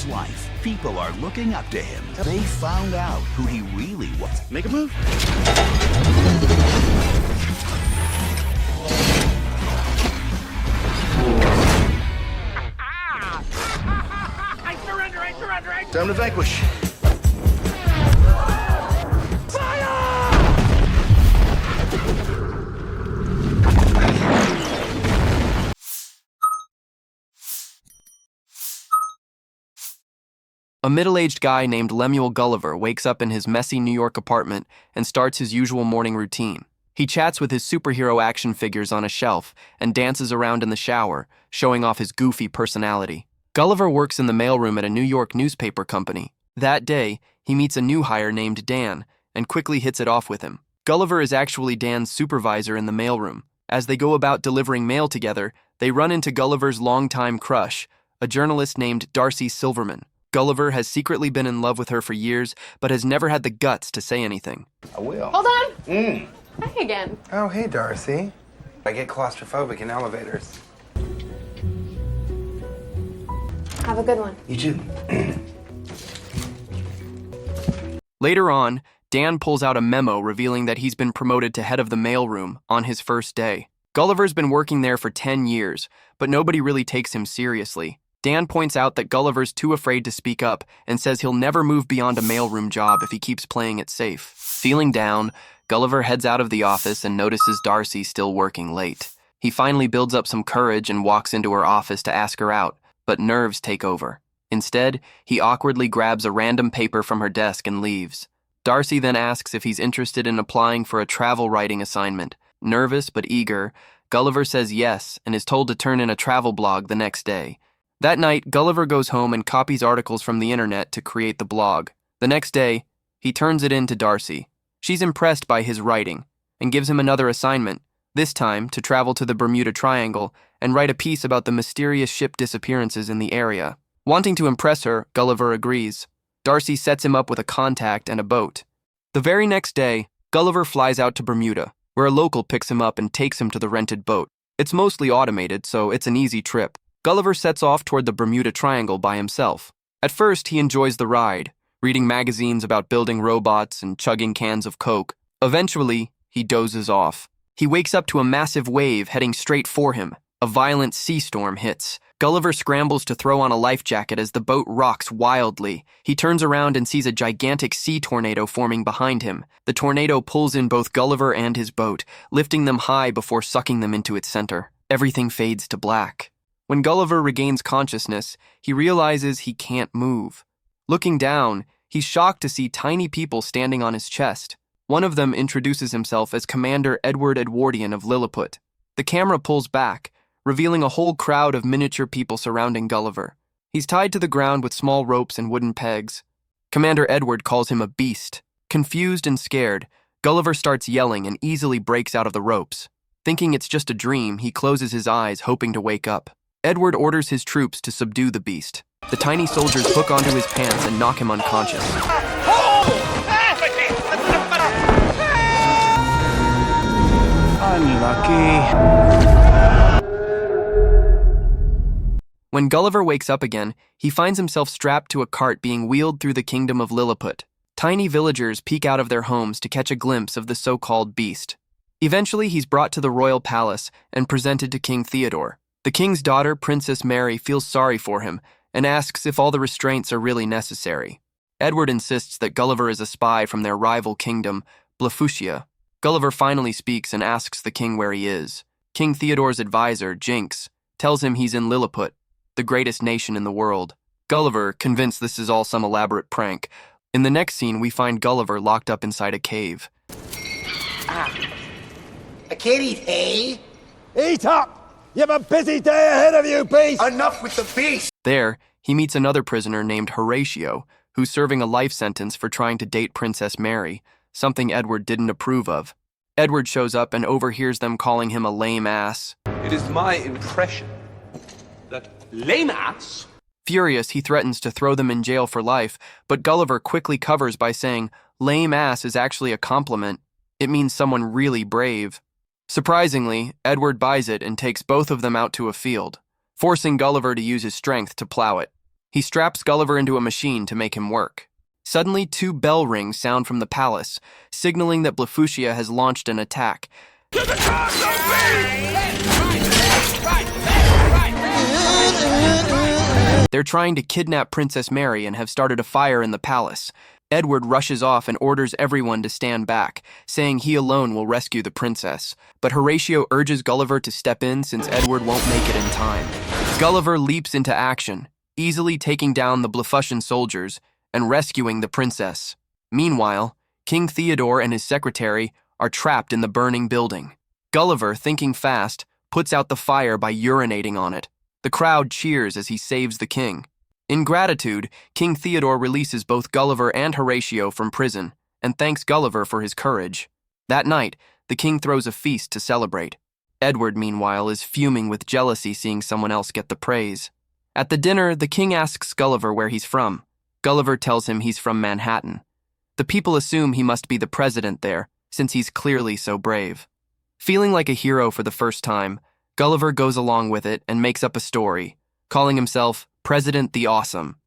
life. People are looking up to him. They found out who he really was. Make a move. I surrender! Time to vanquish. A middle-aged guy named Lemuel Gulliver wakes up in his messy New York apartment and starts his usual morning routine. He chats with his superhero action figures on a shelf and dances around in the shower, showing off his goofy personality. Gulliver works in the mailroom at a New York newspaper company. That day, he meets a new hire named Dan and quickly hits it off with him. Gulliver is actually Dan's supervisor in the mailroom. As they go about delivering mail together, they run into Gulliver's longtime crush, a journalist named Darcy Silverman. Gulliver has secretly been in love with her for years, but has never had the guts to say anything. I will. Hold on. Hi again. Oh, hey, Darcy. I get claustrophobic in elevators. Have a good one. You too. Later on, Dan pulls out a memo revealing that he's been promoted to head of the mailroom on his first day. Gulliver's been working there for 10 years, but nobody really takes him seriously. Dan points out that Gulliver's too afraid to speak up and says he'll never move beyond a mailroom job if he keeps playing it safe. Feeling down, Gulliver heads out of the office and notices Darcy still working late. He finally builds up some courage and walks into her office to ask her out, but nerves take over. Instead, he awkwardly grabs a random paper from her desk and leaves. Darcy then asks if he's interested in applying for a travel writing assignment. Nervous but eager, Gulliver says yes and is told to turn in a travel blog the next day. That night, Gulliver goes home and copies articles from the internet to create the blog. The next day, he turns it in to Darcy. She's impressed by his writing and gives him another assignment, this time to travel to the Bermuda Triangle and write a piece about the mysterious ship disappearances in the area. Wanting to impress her, Gulliver agrees. Darcy sets him up with a contact and a boat. The very next day, Gulliver flies out to Bermuda, where a local picks him up and takes him to the rented boat. It's mostly automated, so it's an easy trip. Gulliver sets off toward the Bermuda Triangle by himself. At first, he enjoys the ride, reading magazines about building robots and chugging cans of Coke. Eventually, he dozes off. He wakes up to a massive wave heading straight for him. A violent sea storm hits. Gulliver scrambles to throw on a life jacket as the boat rocks wildly. He turns around and sees a gigantic sea tornado forming behind him. The tornado pulls in both Gulliver and his boat, lifting them high before sucking them into its center. Everything fades to black. When Gulliver regains consciousness, he realizes he can't move. Looking down, he's shocked to see tiny people standing on his chest. One of them introduces himself as Commander Edward Edwardian of Lilliput. The camera pulls back, revealing a whole crowd of miniature people surrounding Gulliver. He's tied to the ground with small ropes and wooden pegs. Commander Edward calls him a beast. Confused and scared, Gulliver starts yelling and easily breaks out of the ropes. Thinking it's just a dream, he closes his eyes, hoping to wake up. Edward orders his troops to subdue the beast. The tiny soldiers hook onto his pants and knock him unconscious. Unlucky. When Gulliver wakes up again, he finds himself strapped to a cart being wheeled through the kingdom of Lilliput. Tiny villagers peek out of their homes to catch a glimpse of the so-called beast. Eventually, he's brought to the royal palace and presented to King Theodore. The king's daughter, Princess Mary, feels sorry for him and asks if all the restraints are really necessary. Edward insists that Gulliver is a spy from their rival kingdom, Blefuscia. Gulliver finally speaks and asks the king where he is. King Theodore's advisor, Jinx, tells him he's in Lilliput, the greatest nation in the world. Gulliver, convinced this is all some elaborate prank. In the next scene, we find Gulliver locked up inside a cave. I can't eat hay. Eat up! You have a busy day ahead of you, beast! Enough with the beast! There, he meets another prisoner named Horatio, who's serving a life sentence for trying to date Princess Mary, something Edward didn't approve of. Edward shows up and overhears them calling him a lame ass. It is my impression that lame ass... Furious, he threatens to throw them in jail for life, but Gulliver quickly covers by saying, lame ass is actually a compliment. It means someone really brave. Surprisingly, Edward buys it and takes both of them out to a field, forcing Gulliver to use his strength to plow it. He straps Gulliver into a machine to make him work. Suddenly, 2 bell rings sound from the palace, signaling that Blefuscia has launched an attack. They're trying to kidnap Princess Mary and have started a fire in the palace. Edward rushes off and orders everyone to stand back, saying he alone will rescue the princess. But Horatio urges Gulliver to step in since Edward won't make it in time. Gulliver leaps into action, easily taking down the Blefuscian soldiers and rescuing the princess. Meanwhile, King Theodore and his secretary are trapped in the burning building. Gulliver, thinking fast, puts out the fire by urinating on it. The crowd cheers as he saves the king. In gratitude, King Theodore releases both Gulliver and Horatio from prison and thanks Gulliver for his courage. That night, the king throws a feast to celebrate. Edward, meanwhile, is fuming with jealousy seeing someone else get the praise. At the dinner, the king asks Gulliver where he's from. Gulliver tells him he's from Manhattan. The people assume he must be the president there, since he's clearly so brave. Feeling like a hero for the first time, Gulliver goes along with it and makes up a story, calling himself President the Awesome.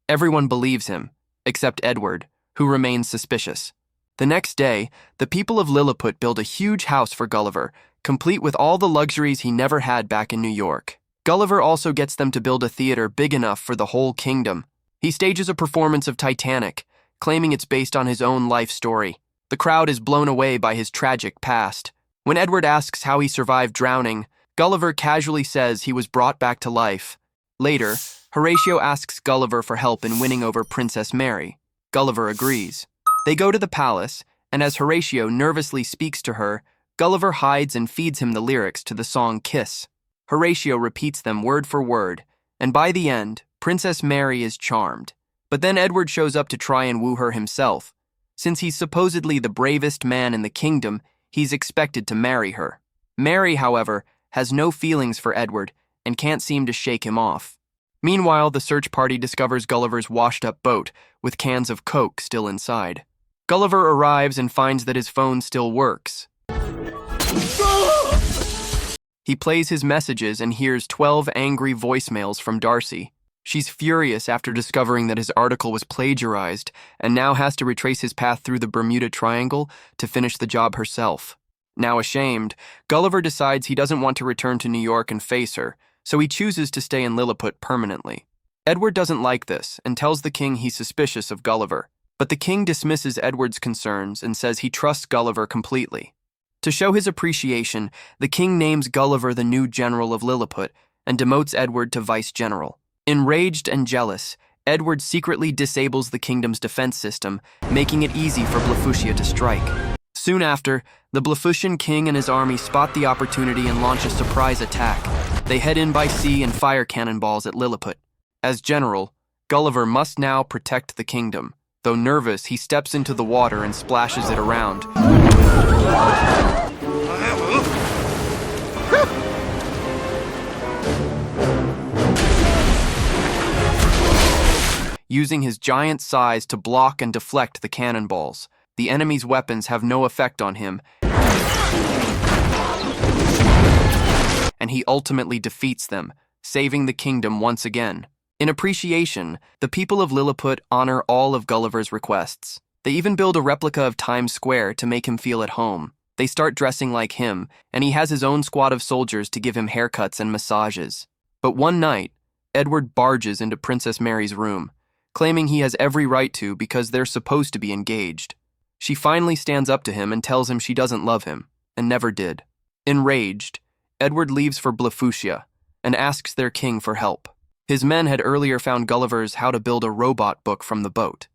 Everyone believes him, except Edward, who remains suspicious. The next day, the people of Lilliput build a huge house for Gulliver, complete with all the luxuries he never had back in New York. Gulliver also gets them to build a theater big enough for the whole kingdom. He stages a performance of Titanic, claiming it's based on his own life story. The crowd is blown away by his tragic past. When Edward asks how he survived drowning, Gulliver casually says he was brought back to life. Later, Horatio asks Gulliver for help in winning over Princess Mary. Gulliver agrees. They go to the palace, and as Horatio nervously speaks to her, Gulliver hides and feeds him the lyrics to the song Kiss. Horatio repeats them word for word, and by the end, Princess Mary is charmed. But then Edward shows up to try and woo her himself. Since he's supposedly the bravest man in the kingdom, he's expected to marry her. Mary, however, has no feelings for Edward and can't seem to shake him off. Meanwhile, the search party discovers Gulliver's washed-up boat with cans of Coke still inside. Gulliver arrives and finds that his phone still works. He plays his messages and hears 12 angry voicemails from Darcy. She's furious after discovering that his article was plagiarized and now has to retrace his path through the Bermuda Triangle to finish the job herself. Now ashamed, Gulliver decides he doesn't want to return to New York and face her, so he chooses to stay in Lilliput permanently. Edward doesn't like this and tells the king he's suspicious of Gulliver, but the king dismisses Edward's concerns and says he trusts Gulliver completely. To show his appreciation, the king names Gulliver the new general of Lilliput and demotes Edward to vice-general. Enraged and jealous, Edward secretly disables the kingdom's defense system, making it easy for Blefuscia to strike. Soon after, the Blefuscian king and his army spot the opportunity and launch a surprise attack. They head in by sea and fire cannonballs at Lilliput. As general, Gulliver must now protect the kingdom. Though nervous, he steps into the water and splashes it around. Using his giant size to block and deflect the cannonballs. The enemy's weapons have no effect on him, and he ultimately defeats them, saving the kingdom once again. In appreciation, the people of Lilliput honor all of Gulliver's requests. They even build a replica of Times Square to make him feel at home. They start dressing like him, and he has his own squad of soldiers to give him haircuts and massages. But one night, Edward barges into Princess Mary's room, claiming he has every right to because they're supposed to be engaged. She finally stands up to him and tells him she doesn't love him, and never did. Enraged, Edward leaves for Blefuscia and asks their king for help. His men had earlier found Gulliver's How to Build a Robot book from the boat,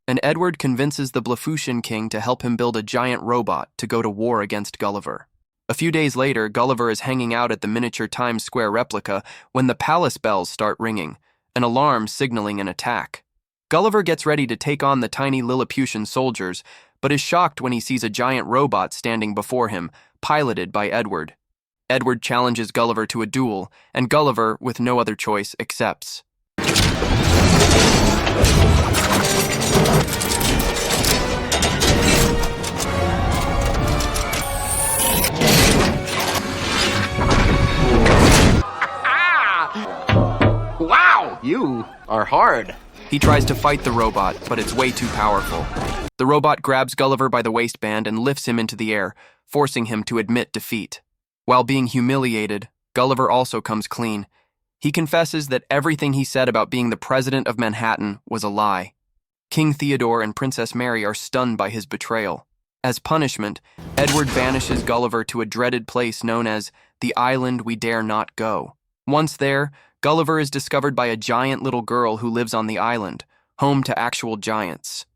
and Edward convinces the Blefuscian king to help him build a giant robot to go to war against Gulliver. A few days later, Gulliver is hanging out at the miniature Times Square replica when the palace bells start ringing, an alarm signaling an attack. Gulliver gets ready to take on the tiny Lilliputian soldiers, but is shocked when he sees a giant robot standing before him, piloted by Edward. Edward challenges Gulliver to a duel, and Gulliver, with no other choice, accepts. Wow! You are hard. He tries to fight the robot, but it's way too powerful. The robot grabs Gulliver by the waistband and lifts him into the air, forcing him to admit defeat. While being humiliated, Gulliver also comes clean. He confesses that everything he said about being the president of Manhattan was a lie. King Theodore and Princess Mary are stunned by his betrayal. As punishment, Edward banishes Gulliver to a dreaded place known as the Island We Dare Not Go. Once there, Gulliver is discovered by a giant little girl who lives on the island, home to actual giants.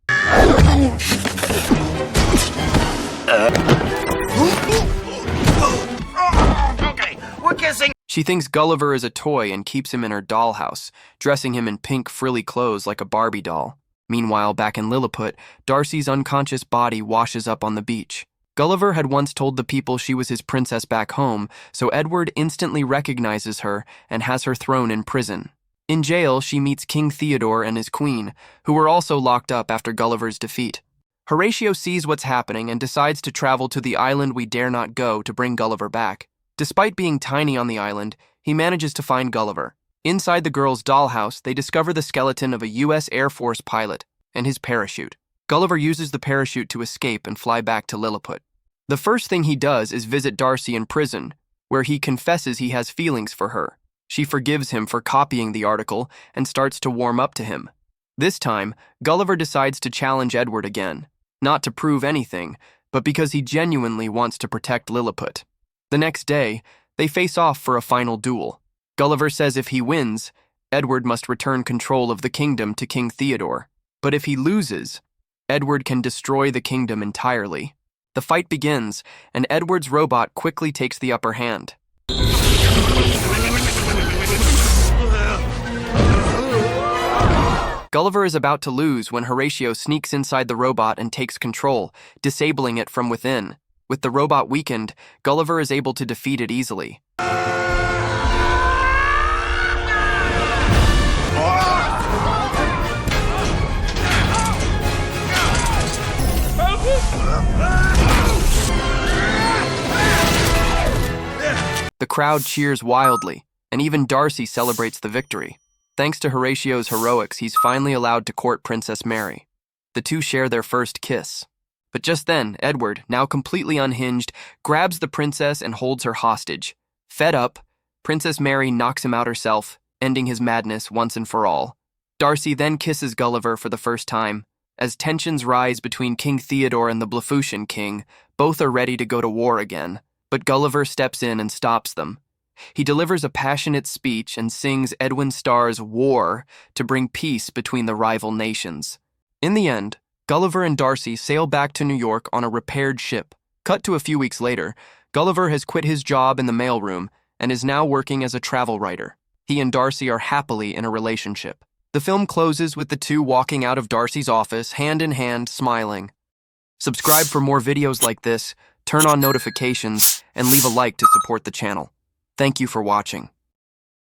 Okay, we're kissing. She thinks Gulliver is a toy and keeps him in her dollhouse, dressing him in pink frilly clothes like a Barbie doll. Meanwhile, back in Lilliput, Darcy's unconscious body washes up on the beach. Gulliver had once told the people she was his princess back home, so Edward instantly recognizes her and has her thrown in prison. In jail, she meets King Theodore and his queen, who were also locked up after Gulliver's defeat. Horatio sees what's happening and decides to travel to the Island We Dare Not Go to bring Gulliver back. Despite being tiny on the island, he manages to find Gulliver. Inside the girl's dollhouse, they discover the skeleton of a U.S. Air Force pilot and his parachute. Gulliver uses the parachute to escape and fly back to Lilliput. The first thing he does is visit Darcy in prison, where he confesses he has feelings for her. She forgives him for copying the article and starts to warm up to him. This time, Gulliver decides to challenge Edward again, not to prove anything, but because he genuinely wants to protect Lilliput. The next day, they face off for a final duel. Gulliver says if he wins, Edward must return control of the kingdom to King Theodore. But if he loses, Edward can destroy the kingdom entirely. The fight begins, and Edward's robot quickly takes the upper hand. Gulliver is about to lose when Horatio sneaks inside the robot and takes control, disabling it from within. With the robot weakened, Gulliver is able to defeat it easily. The crowd cheers wildly, and even Darcy celebrates the victory. Thanks to Horatio's heroics, he's finally allowed to court Princess Mary. The two share their first kiss. But just then, Edward, now completely unhinged, grabs the princess and holds her hostage. Fed up, Princess Mary knocks him out herself, ending his madness once and for all. Darcy then kisses Gulliver for the first time. As tensions rise between King Theodore and the Blefuscian king, both are ready to go to war again. But Gulliver steps in and stops them. He delivers a passionate speech and sings Edwin Starr's War to bring peace between the rival nations. In the end, Gulliver and Darcy sail back to New York on a repaired ship. Cut to a few weeks later, Gulliver has quit his job in the mailroom and is now working as a travel writer. He and Darcy are happily in a relationship. The film closes with the two walking out of Darcy's office, hand in hand, smiling. Subscribe for more videos like this, turn on notifications, and leave a like to support the channel. Thank you for watching.